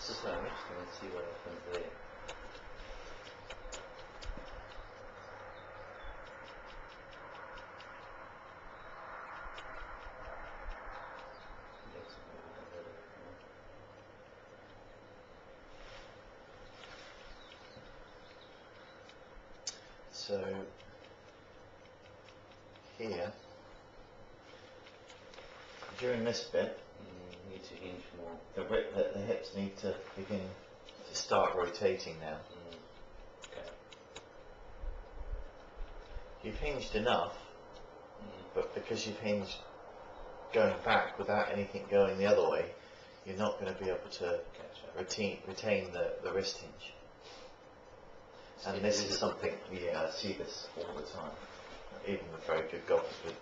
This is so interesting. Let's see what happens there. So here, during this bit, you need to hinge more. the hips need to begin to start rotating now. Okay. You've hinged enough, but because you've hinged going back without anything going the other way, you're not going to be able to retain the wrist hinge. And this is something, I see this all the time, even with very good golfers, with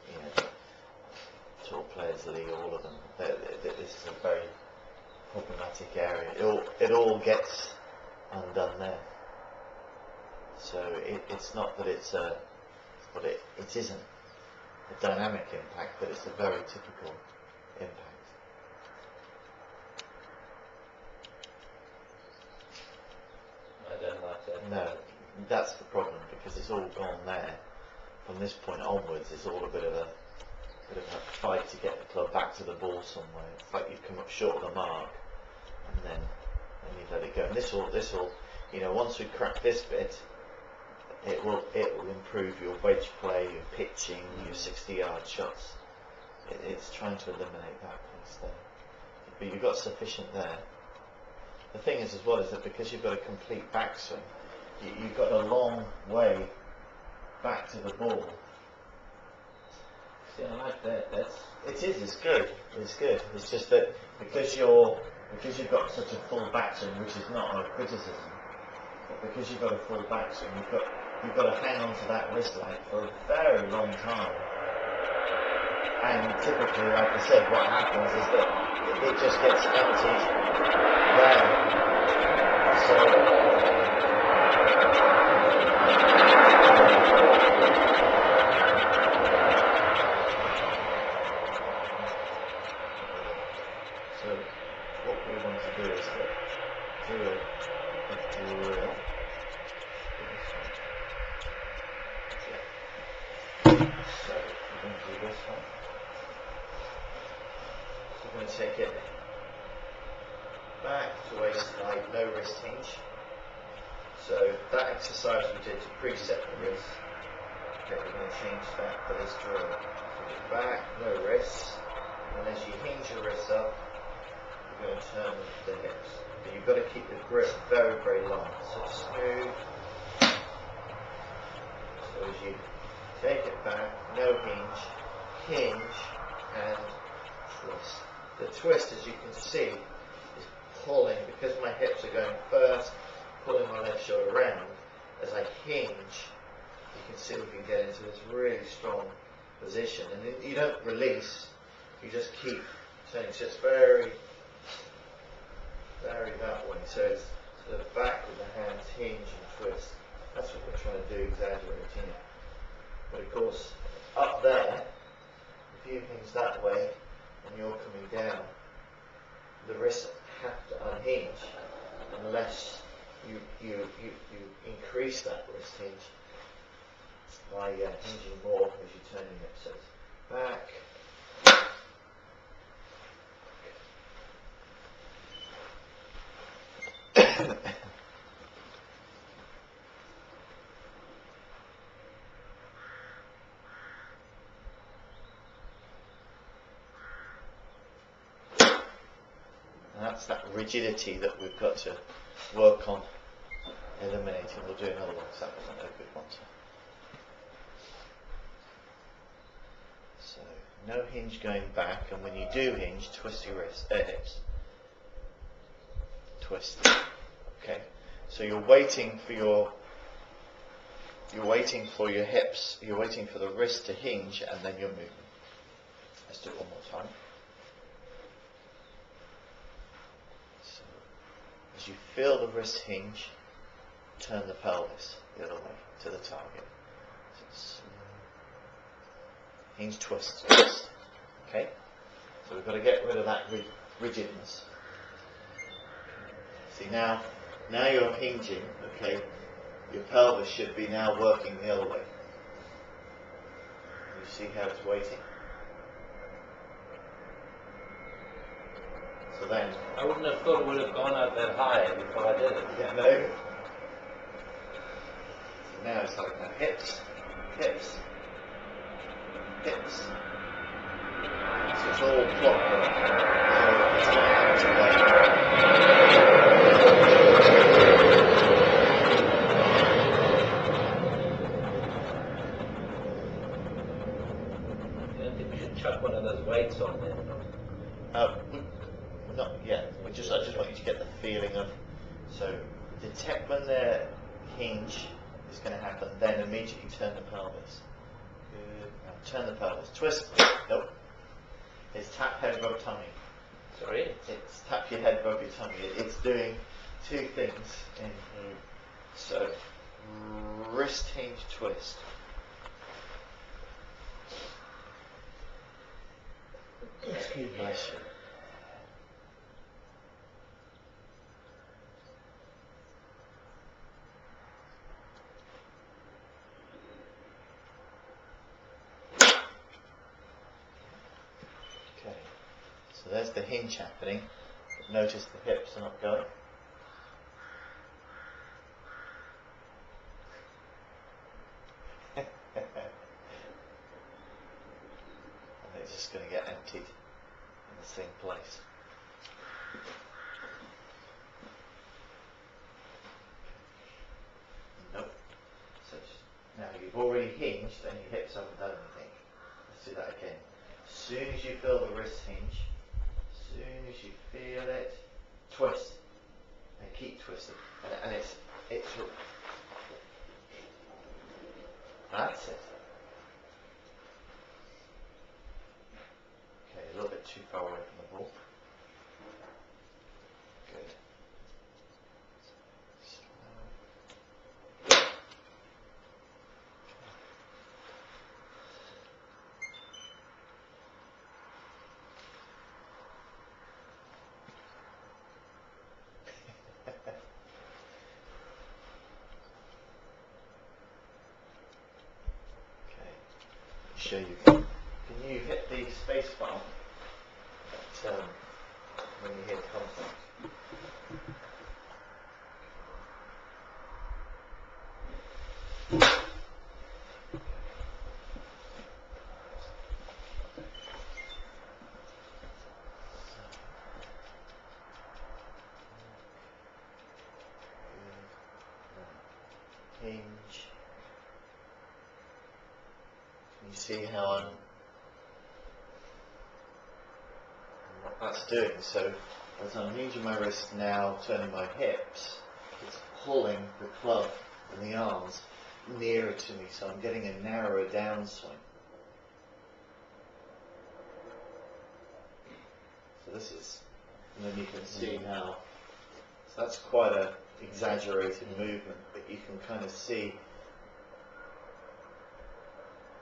tour players, Lee, all of them. This is a very problematic area. It all gets undone there. So it's not that it's but it isn't a dynamic impact, but it's a very typical impact. I don't like that. No, that's the problem, because it's all gone there. From this point onwards, it's all a bit of a fight to get the club back to the ball somewhere. It's like you've come up short of the mark, and then you let it go. And this will, once we crack this bit, it will improve your wedge play, your pitching, your 60-yard shots. It's trying to eliminate that piece there. But you've got sufficient there. The thing is as well is that because you've got a complete backswing, you've got a long way back to the ball. See, I like that. It's good. It's just that because you've got such a full backswing, which is not a criticism, but because you've got a full backswing, you've got to hang on to that wrist line for a very long time. And typically, like I said, what happens is that it just gets emptied there. So what we want to do is do a drill. So we're going to do this one. So we're going to take it back to waist height, no wrist hinge. So that exercise we did to preset the wrist. Okay, we're going to change that for this drill. So get back, no wrists, and as you hinge your wrists up, you're going to turn the hips. But you've got to keep the grip very, very long. So smooth. So as you take it back, no hinge, and twist. The twist, as you can see, is pulling, because my hips are going first, pulling my left shoulder around. As I hinge, you can see we can get into this really strong position. And you don't release, you just keep turning. So it's very, very that way. So it's the back with the hands, hinge and twist. That's what we're trying to do, exaggerating it. But of course, up there, if you hinge that way and you're coming down, the wrists have to unhinge unless you increase that wrist hinge by hinging more as you turn your hips. So it's back. That's that rigidity that we've got to work on eliminating. We'll do another one because that wasn't a good one. So no hinge going back, and when you do hinge, twist your hips. Twist. Okay. So you're waiting for your hips. You're waiting for the wrist to hinge, and then you're moving. Let's do it one more time. As you feel the wrist hinge, turn the pelvis the other way to the target. So hinge, twist, twist. Okay? So we've got to get rid of that rigidness. See now you're hinging, okay? Your pelvis should be now working the other way. You see how it's waiting? So then... I wouldn't have thought it would have gone up that high before I did it. Yeah, no. So now it's like that. Hips, hips, hips. So it's all clockwork. So it's going to happen today. I don't think we should chuck one of those weights on there. Not yet. I just want you to get the feeling of. So detect when the hinge is going to happen. Then immediately turn the pelvis. Good. Now turn the pelvis. Twist. Nope. It's tap head, rub tummy. Sorry? It's tap your head, rub your tummy. It's doing two things. So wrist hinge twist. Excuse me. Bless you. Okay, so there's the hinge happening. But notice the hips are not going. And it's just going to get emptied in the same place. Nope. So now you've already hinged and your hips haven't done anything. Let's do that again. As soon as you feel the wrist hinge, as soon as you feel it, twist and keep twisting. And it's that's it. Okay, a little bit too far away from the ball. Good. Okay. Show you. Can you hit the space bar when you hit contact? Hinge. You see how what that's doing. So as I'm hinging my wrist now, turning my hips, it's pulling the club and the arms nearer to me, so I'm getting a narrower downswing. So this is, and then you can see how, so that's quite a exaggerated movement, but you can kind of see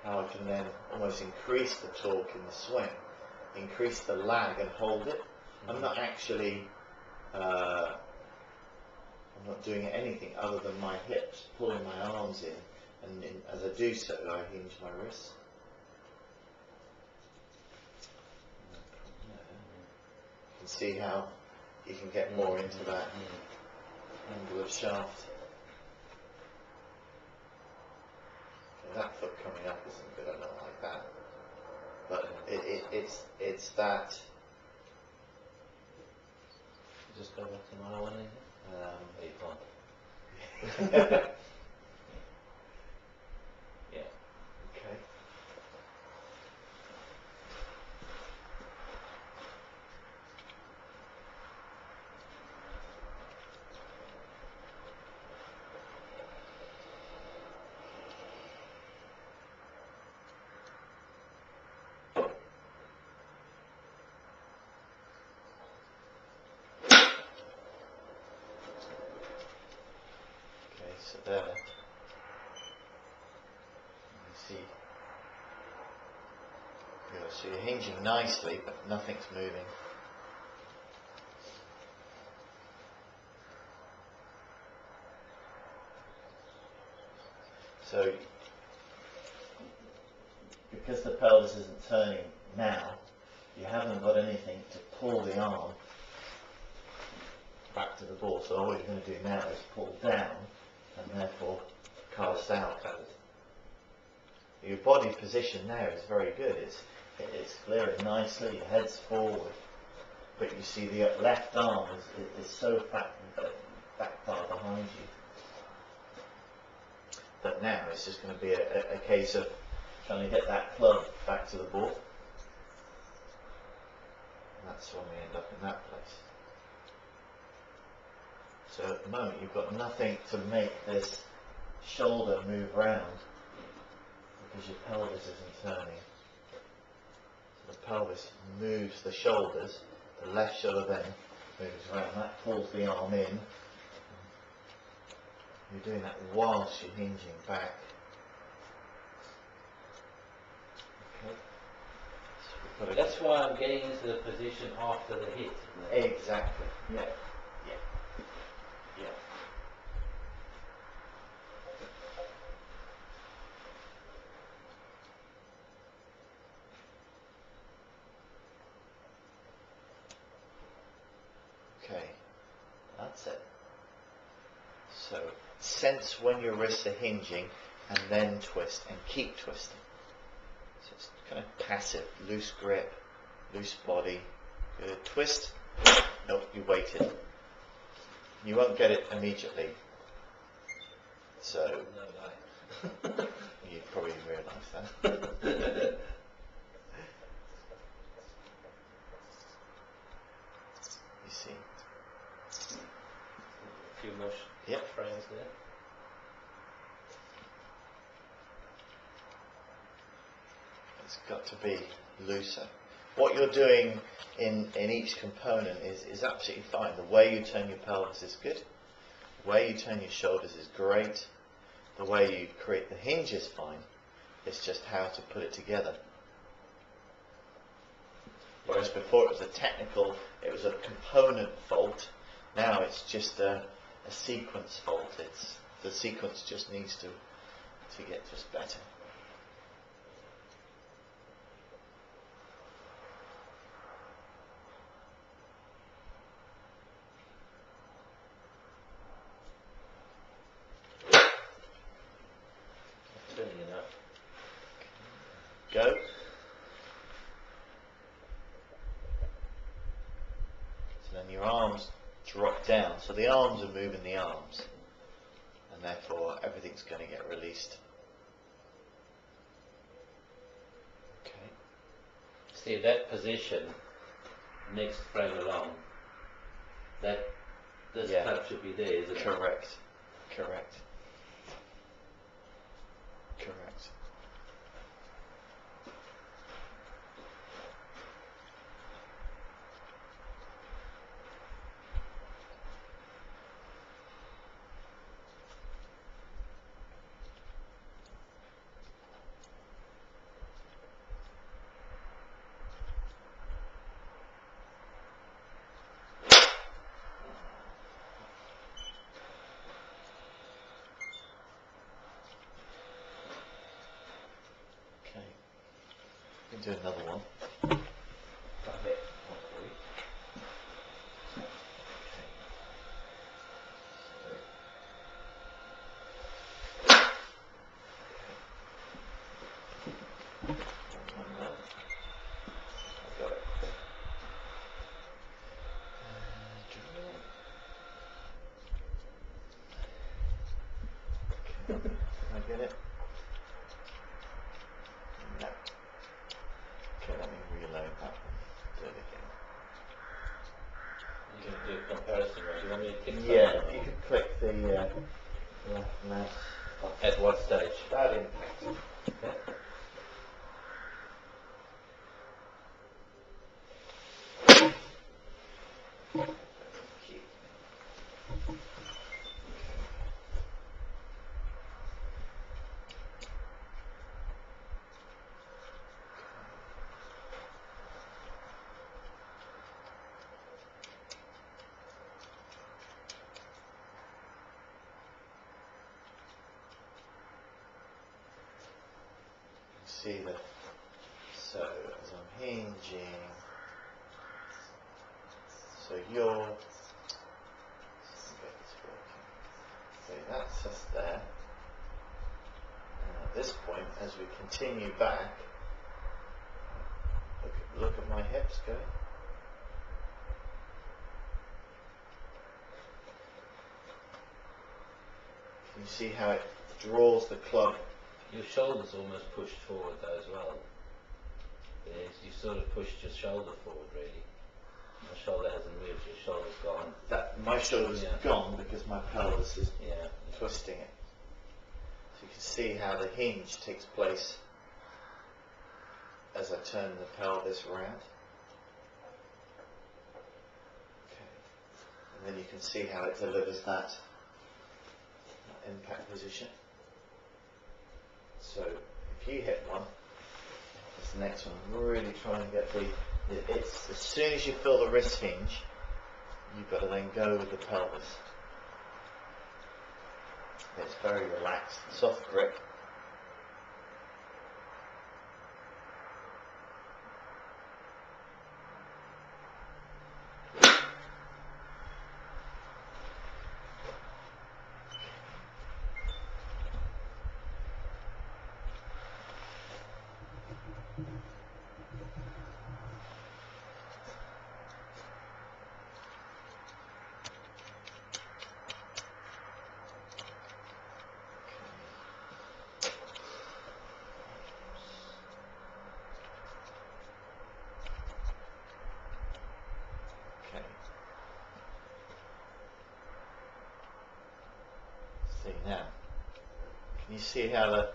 how I can then almost increase the torque in the swing, increase the lag and hold it. I'm not actually, I'm not doing anything other than my hips, pulling my arms in, and as I do so, I hinge my wrists. You can see how you can get more into that angle of shaft. Okay, that foot coming up isn't good, I don't like that. But it's that. Just go back to my one in here. Yeah. Okay. So there, you see, so you're hinging nicely, but nothing's moving. So, because the pelvis isn't turning now, you haven't got anything to pull the arm back to the ball. So all you're going to do now is pull down and therefore cast out. Your body position there is very good. It's clearing nicely, your head's forward, but you see the left arm is so back far behind you that now it's just going to be a case of trying to get that club back to the ball. And that's when we end up in that place. So at the moment you've got nothing to make this shoulder move round because your pelvis isn't turning. So the pelvis moves the shoulders, the left shoulder then moves around, that pulls the arm in. You're doing that whilst you're hinging back. Okay. So that's why I'm getting into the position after the hit. Exactly. Yeah. Okay, that's it. So sense when your wrists are hinging and then twist and keep twisting. So it's kind of passive, loose grip, loose body. Good. Twist. Nope, you waited. You won't get it immediately. So you probably realise that. You see. A few more frames there. It's got to be looser. What you're doing in each component is absolutely fine. The way you turn your pelvis is good. The way you turn your shoulders is great. The way you create the hinge is fine. It's just how to put it together. Whereas before it was it was a component fault. Now it's just a sequence fault. The sequence just needs to get just better. Go. So then your arms drop down. So the arms are moving the arms. And therefore everything's going to get released. Okay. See that position, next frame along, this club should be there, isn't it? Correct. Okay. We'll do another one. I get it? No. Okay, let me reload that one. Do it again. You can do a comparison, right? Do you want me to click Yeah, something? you can click the left mouse. At what stage? That impact. see the, so as I'm hinging, so you're, let's get this working. Okay, that's just there. And at this point, as we continue back, look at my hips going. Can you see how it draws the club? Your shoulder's almost pushed forward though as well. You sort of pushed your shoulder forward really. My shoulder hasn't moved, your shoulder's gone. My shoulder's gone because my pelvis is twisting it. So you can see how the hinge takes place as I turn the pelvis around. Okay. And then you can see how it delivers that impact position. So if you hit one, that's the next one. Really try and get it's as soon as you feel the wrist hinge, you've got to then go with the pelvis. It's very relaxed, soft grip. See now, can you see how the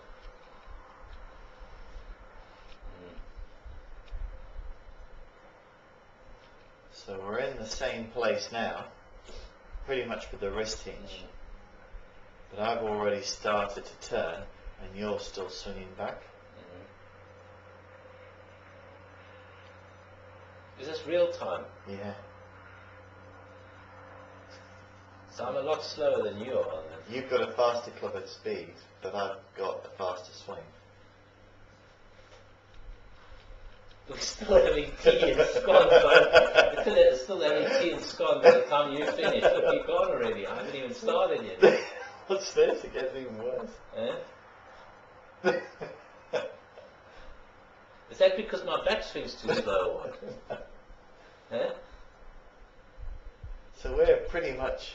so we're in the same place now, pretty much with the wrist hinge, but I've already started to turn and you're still swinging back. Is this real time? Yeah. So I'm a lot slower than you are then. You've got a faster club at speed, but I've got a faster swing. We're still having tea and scone, but it's still having tea and scone by the time you finish. Look, you're gone already. I haven't even started yet. What's this? It gets even worse. Eh? Is that because my backswing's too slow or what? Eh? So we're pretty much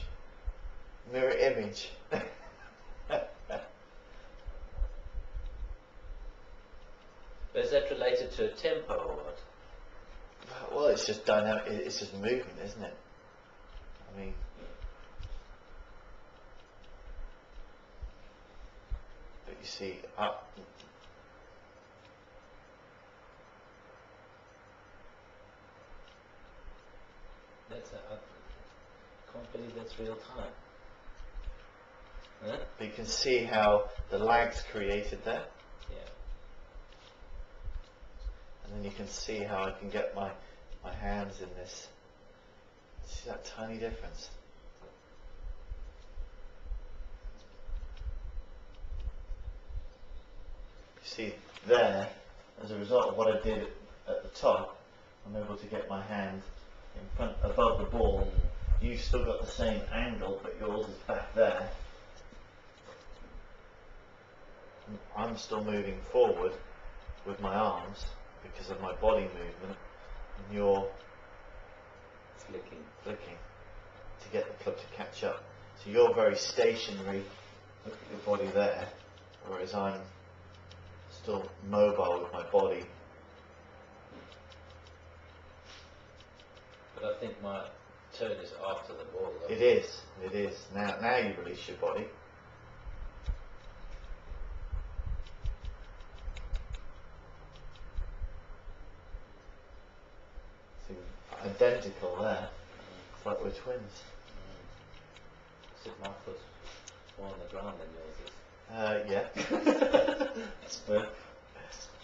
mirror image. But is that related to a tempo or what? Well, it's just dynamic. It's just movement, isn't it? I mean, but you see, I can't believe that's real time. Huh? but you can see how the lag's created there. Yeah. And then you can see how I can get my hands in this. See that tiny difference? You see there, as a result of what I did at the top, I'm able to get my hand in front, above the ball. You've still got the same angle, but yours is back there. I'm still moving forward with my arms because of my body movement, and you're flicking to get the club to catch up. So you're very stationary, look at your body there, whereas I'm still mobile with my body. But I think my turn is after the ball. Though. It is. Now you release your body. Identical there. It's like we're twins. Except my foot's more on the ground than yours is. Yeah. But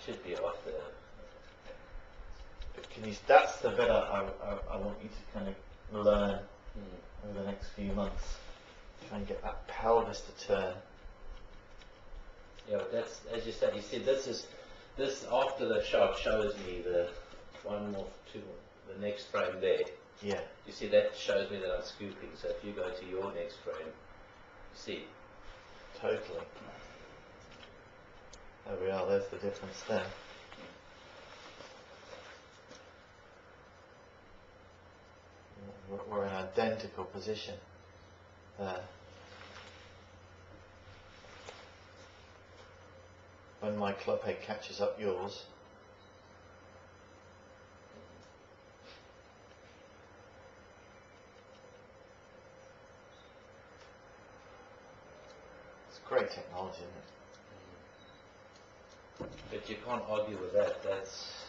should be off there. But that's the bit I want you to kind of learn over the next few months. Try and get that pelvis to turn. Yeah, but that's, as you said, you see, this is this after the shot shows me the one more two, the next frame there. Yeah. You see, that shows me that I'm scooping. So if you go to your next frame, you see. Totally. There we are. There's the difference there. We're in an identical position there. When my club head catches up yours, it's great technology, isn't it? But you can't argue with that. That's